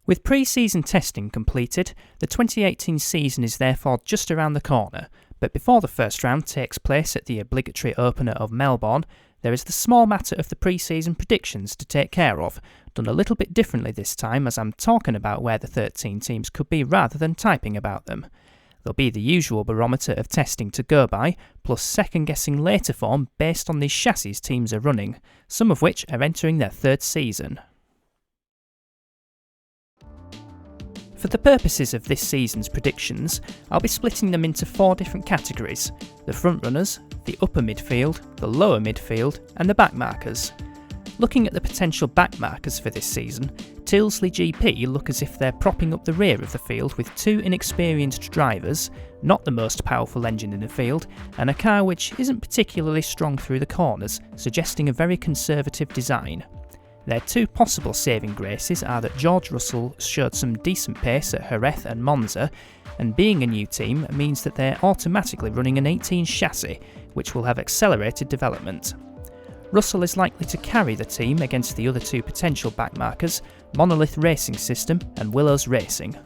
With pre-season testing completed, the 2018 season is therefore just around the corner, but before the first round takes place at the obligatory opener of Melbourne, there is the small matter of the pre-season predictions to take care of, done a little bit differently this time as I'm talking about where the 13 teams could be rather than typing about them. There'll be the usual barometer of testing to go by, plus second-guessing later form based on the chassis teams are running, some of which are entering their third season. For the purposes of this season's predictions, I'll be splitting them into 4 different categories: the frontrunners, the upper midfield, the lower midfield, and the backmarkers. Looking at the potential backmarkers for this season, Tyldesley GP look as if they're propping up the rear of the field with 2 inexperienced drivers, not the most powerful engine in the field, and a car which isn't particularly strong through the corners, suggesting a very conservative design. Their 2 possible saving graces are that George Russell showed some decent pace at Jerez and Monza, and being a new team means that they're automatically running an 18 chassis, which will have accelerated development. Russell is likely to carry the team against the other 2 potential backmarkers, Monolith Racing System and Willows Racing.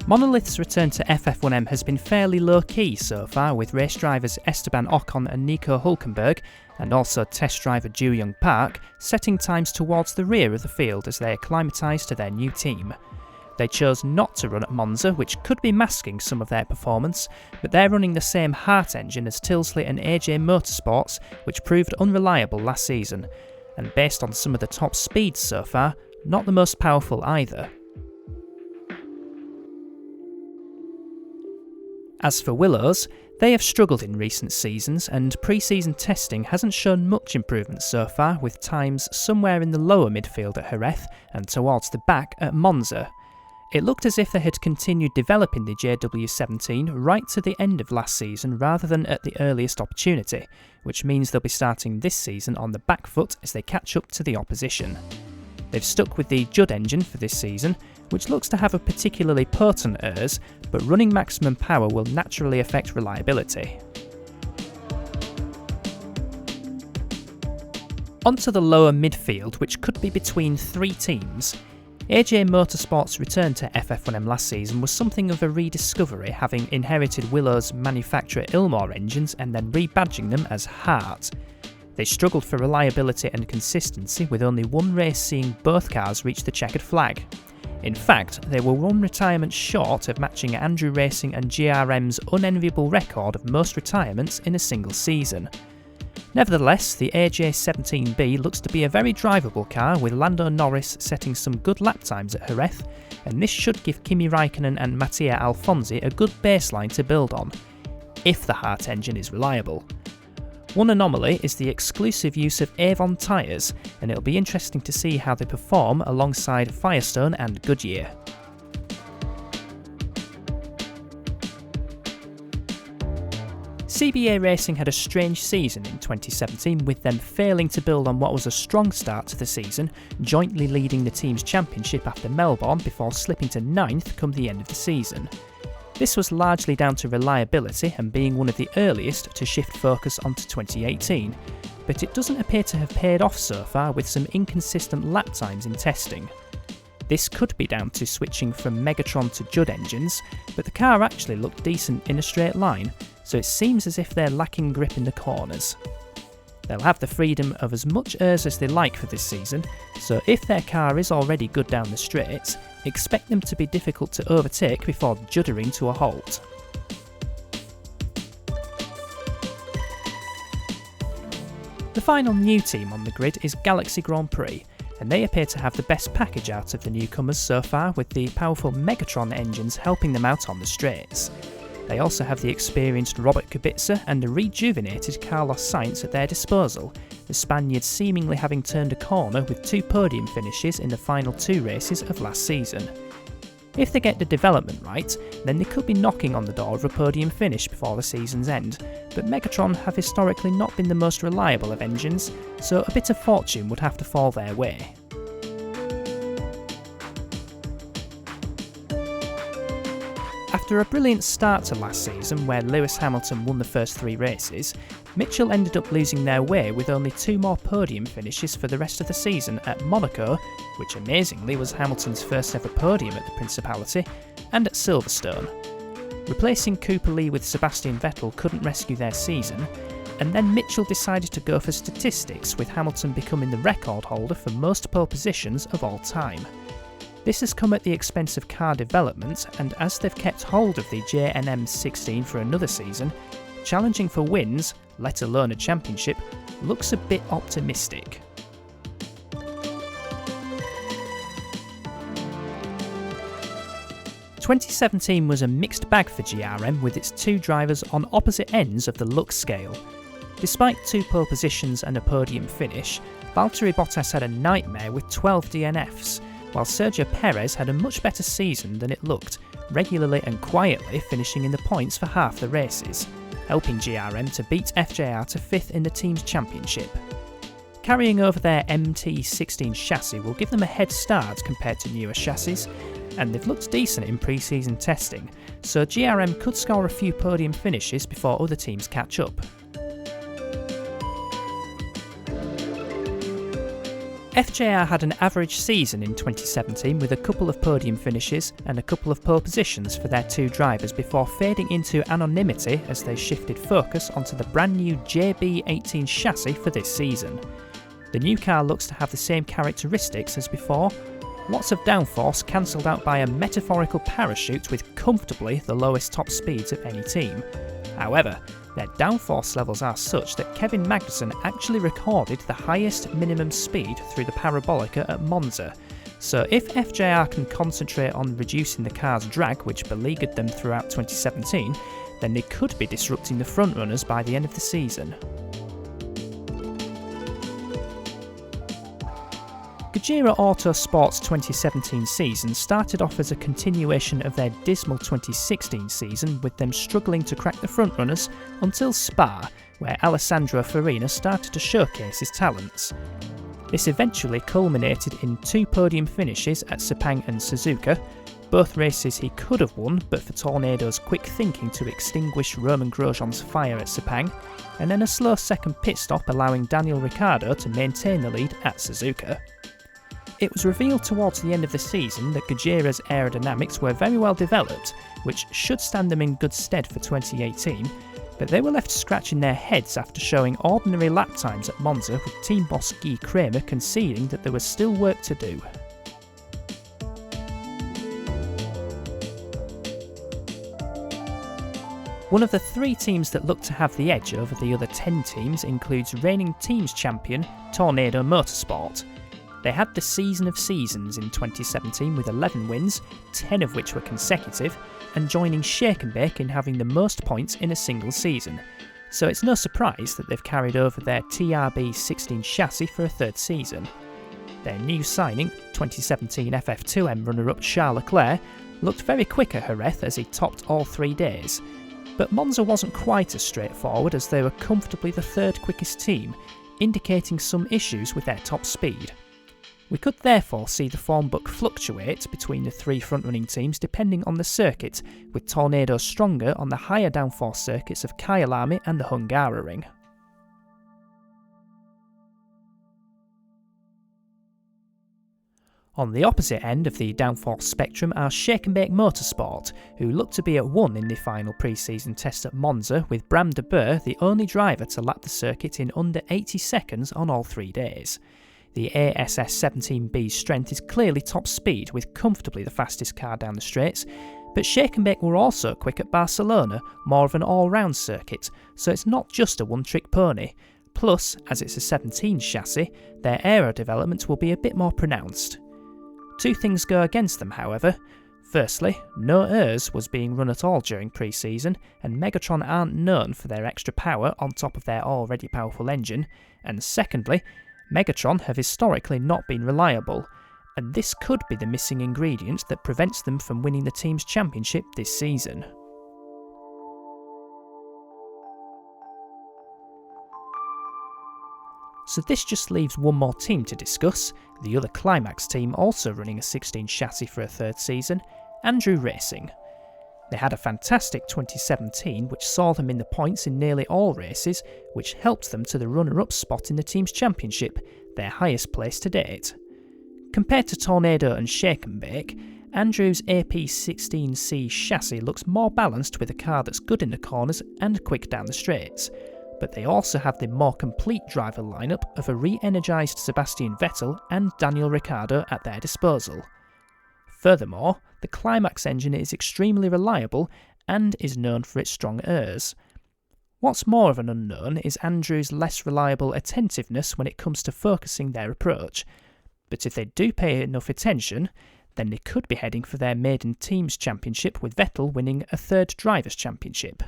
Monolith's return to FF1M has been fairly low-key so far, with race drivers Esteban Ocon and Nico Hülkenberg, and also test driver Ju-Young Park, setting times towards the rear of the field as they acclimatise to their new team. They chose not to run at Monza, which could be masking some of their performance, but they're running the same Hart engine as Tyldesley and AJ Motorsports, which proved unreliable last season, and based on some of the top speeds so far, not the most powerful either. As for Willows, they have struggled in recent seasons, and pre-season testing hasn't shown much improvement so far, with times somewhere in the lower midfield at Jerez and towards the back at Monza. It looked as if they had continued developing the JW17 right to the end of last season rather than at the earliest opportunity, which means they'll be starting this season on the back foot as they catch up to the opposition. They've stuck with the Judd engine for this season, which looks to have a particularly potent ERS, but running maximum power will naturally affect reliability. Onto the lower midfield, which could be between 3 teams. AJ Motorsports' return to FF1M last season was something of a rediscovery, having inherited Willow's manufacturer Ilmor engines and then rebadging them as Hart. They struggled for reliability and consistency, with only 1 race seeing both cars reach the checkered flag. In fact, they were 1 retirement short of matching Andrew Racing and GRM's unenviable record of most retirements in a single season. Nevertheless, the AJ17B looks to be a very drivable car, with Lando Norris setting some good lap times at Jerez, and this should give Kimi Raikkonen and Mattia Alfonsi a good baseline to build on, if the Hart engine is reliable. One anomaly is the exclusive use of Avon tyres, and it'll be interesting to see how they perform alongside Firestone and Goodyear. CBA Racing had a strange season in 2017, with them failing to build on what was a strong start to the season, jointly leading the team's championship after Melbourne before slipping to 9th come the end of the season. This was largely down to reliability and being one of the earliest to shift focus onto 2018, but it doesn't appear to have paid off so far, with some inconsistent lap times in testing. This could be down to switching from Megatron to Judd engines, but the car actually looked decent in a straight line, so it seems as if they're lacking grip in the corners. They'll have the freedom of as much ERS as they like for this season, so if their car is already good down the straights, expect them to be difficult to overtake before juddering to a halt. The final new team on the grid is Galaxy Grand Prix, and they appear to have the best package out of the newcomers so far, with the powerful Megatron engines helping them out on the straights. They also have the experienced Robert Kubica and the rejuvenated Carlos Sainz at their disposal, the Spaniard seemingly having turned a corner with 2 podium finishes in the final 2 races of last season. If they get the development right, then they could be knocking on the door of a podium finish before the season's end, but Megatron have historically not been the most reliable of engines, so a bit of fortune would have to fall their way. After a brilliant start to last season, where Lewis Hamilton won the first 3 races, Mitchell ended up losing their way with only 2 more podium finishes for the rest of the season at Monaco, which amazingly was Hamilton's first ever podium at the Principality, and at Silverstone. Replacing Cooper Lee with Sebastian Vettel couldn't rescue their season, and then Mitchell decided to go for statistics, with Hamilton becoming the record holder for most pole positions of all time. This has come at the expense of car development, and as they've kept hold of the J&M 16 for another season, challenging for wins, let alone a championship, looks a bit optimistic. "2017 was a mixed bag for GRM, with its 2 drivers on opposite ends of the luck scale. Despite 2 pole positions and a podium finish, Valtteri Bottas had a nightmare with 12 DNFs, while Sergio Perez had a much better season than it looked, regularly and quietly finishing in the points for half the races, helping GRM to beat FJR to 5th in the team's championship. Carrying over their MT16 chassis will give them a head start compared to newer chassis, and they've looked decent in pre-season testing, so GRM could score a few podium finishes before other teams catch up. FJR had an average season in 2017 with a couple of podium finishes and a couple of pole positions for their 2 drivers before fading into anonymity as they shifted focus onto the brand new JB18 chassis for this season. The new car looks to have the same characteristics as before, lots of downforce cancelled out by a metaphorical parachute with comfortably the lowest top speeds of any team. However, their downforce levels are such that Kevin Magnussen actually recorded the highest minimum speed through the parabolica at Monza, so if FJR can concentrate on reducing the car's drag, which beleaguered them throughout 2017, then they could be disrupting the frontrunners by the end of the season. Gajira Autosport's 2017 season started off as a continuation of their dismal 2016 season, with them struggling to crack the frontrunners until Spa, where Alessandro Farina started to showcase his talents. This eventually culminated in 2 podium finishes at Sepang and Suzuka, both races he could have won but for Tornado's quick thinking to extinguish Romain Grosjean's fire at Sepang, and then a slow second pit stop allowing Daniel Ricciardo to maintain the lead at Suzuka. It was revealed towards the end of the season that Gajira's aerodynamics were very well developed, which should stand them in good stead for 2018, but they were left scratching their heads after showing ordinary lap times at Monza, with team boss Guy Kramer conceding that there was still work to do. One of the 3 teams that look to have the edge over the other 10 teams includes reigning teams champion Tornado Motorsport. They had the season of seasons in 2017 with 11 wins, 10 of which were consecutive, and joining Shake and Bake in having the most points in a single season, so it's no surprise that they've carried over their TRB16 chassis for a 3rd season. Their new signing, 2017 FF1M runner-up Charles Leclerc, looked very quick at Jerez as he topped all 3 days, but Monza wasn't quite as straightforward as they were comfortably the 3rd quickest team, indicating some issues with their top speed. We could therefore see the form book fluctuate between the 3 front-running teams depending on the circuit, with Tornado stronger on the higher downforce circuits of Kyalami and the Hungaroring. On the opposite end of the downforce spectrum are Shake and Bake Motorsport, who look to be at 1 in the final pre-season test at Monza, with Bram de Boer the only driver to lap the circuit in under 80 seconds on all 3 days. The ASS-17B's strength is clearly top speed, with comfortably the fastest car down the straights, but Shake and Bake were also quick at Barcelona, more of an all-round circuit, so it's not just a one-trick pony. Plus, as it's a 17 chassis, their aero development will be a bit more pronounced. 2 things go against them, however. Firstly, no ERS was being run at all during pre-season, and Megatron aren't known for their extra power on top of their already powerful engine, and secondly, Megatron have historically not been reliable, and this could be the missing ingredient that prevents them from winning the team's championship this season. So this just leaves one more team to discuss, the other Climax team also running a 16 chassis for a 3rd season, Andrew Racing. They had a fantastic 2017 which saw them in the points in nearly all races, which helped them to the runner-up spot in the team's championship, their highest place to date. Compared to Tornado and Shake and Bake, Andrew's AP16C chassis looks more balanced with a car that's good in the corners and quick down the straights, but they also have the more complete driver lineup of a re-energised Sebastian Vettel and Daniel Ricciardo at their disposal. Furthermore, the Climax engine is extremely reliable and is known for its strong ERS. What's more of an unknown is Andrew's less reliable attentiveness when it comes to focusing their approach, but if they do pay enough attention, then they could be heading for their maiden team's championship with Vettel winning a third drivers' championship.